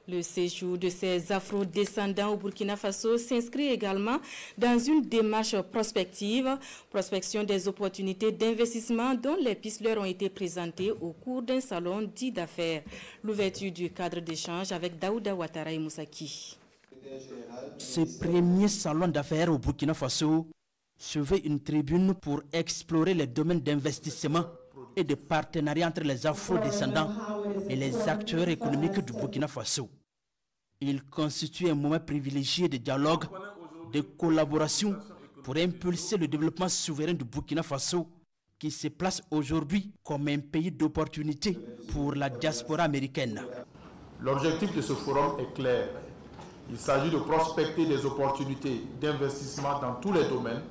Le séjour de ces afro-descendants au Burkina Faso s'inscrit également dans une démarche prospective, prospection des opportunités d'investissement dont les pistes leur ont été présentées au cours d'un salon dit d'affaires. L'ouverture du cadre d'échange avec Daouda Ouattara et Moussaki. Ce premier salon d'affaires au Burkina Faso se veut une tribune pour explorer les domaines d'investissement et de partenariat entre les afro-descendants et les acteurs économiques du Burkina Faso. Il constitue un moment privilégié de dialogue, de collaboration pour impulser le développement souverain du Burkina Faso qui se place aujourd'hui comme un pays d'opportunité pour la diaspora américaine. L'objectif de ce forum est clair. Il s'agit de prospecter des opportunités d'investissement dans tous les domaines,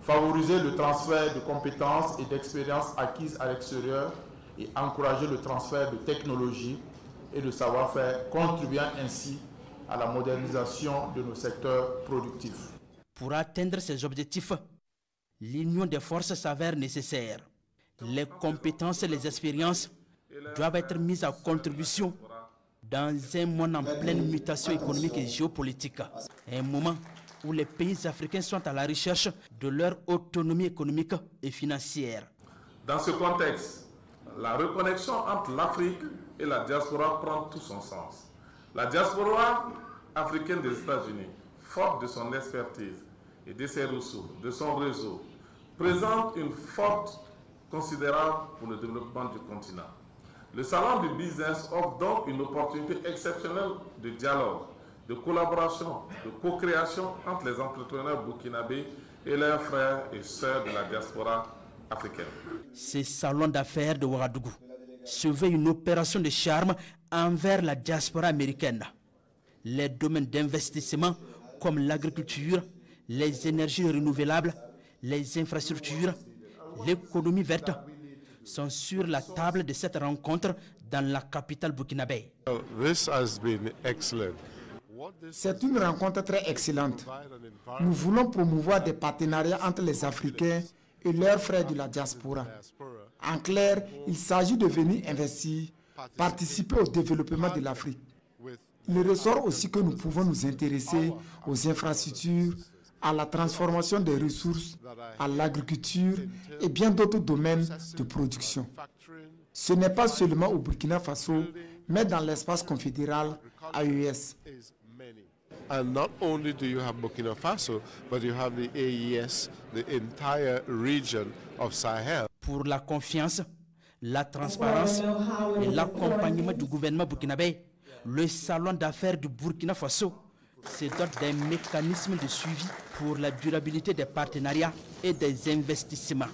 favoriser le transfert de compétences et d'expériences acquises à l'extérieur et encourager le transfert de technologies et de savoir-faire, contribuant ainsi à la modernisation de nos secteurs productifs. Pour atteindre ces objectifs, l'union des forces s'avère nécessaire. Les compétences et les expériences doivent être mises à contribution dans un monde en pleine mutation économique et géopolitique. Un moment où les pays africains sont à la recherche de leur autonomie économique et financière. Dans ce contexte, la reconnexion entre l'Afrique et la diaspora prend tout son sens. La diaspora africaine des États-Unis, forte de son expertise et de ses ressources, de son réseau, présente une force considérable pour le développement du continent. Le salon du business offre donc une opportunité exceptionnelle de dialogue, de collaboration, de co-création entre les entrepreneurs burkinabés et leurs frères et sœurs de la diaspora africaine. Ce salon d'affaires de Ouagadougou se veut une opération de charme envers la diaspora américaine. Les domaines d'investissement comme l'agriculture, les énergies renouvelables, les infrastructures, l'économie verte sont sur la table de cette rencontre dans la capitale burkinabé. C'est une rencontre très excellente. Nous voulons promouvoir des partenariats entre les Africains et leurs frères de la diaspora. En clair, il s'agit de venir investir, participer au développement de l'Afrique. Il ressort aussi que nous pouvons nous intéresser aux infrastructures, à la transformation des ressources, à l'agriculture et bien d'autres domaines de production. Ce n'est pas seulement au Burkina Faso, mais dans l'espace confédéral AES. And not only do you have Burkina Faso, but you have the AES, the entire region of Sahel. Pour la confiance, la transparence et l'accompagnement du gouvernement burkinabé, le salon d'affaires du Burkina Faso se dote d'un mécanisme de suivi pour la durabilité des partenariats et des investissements.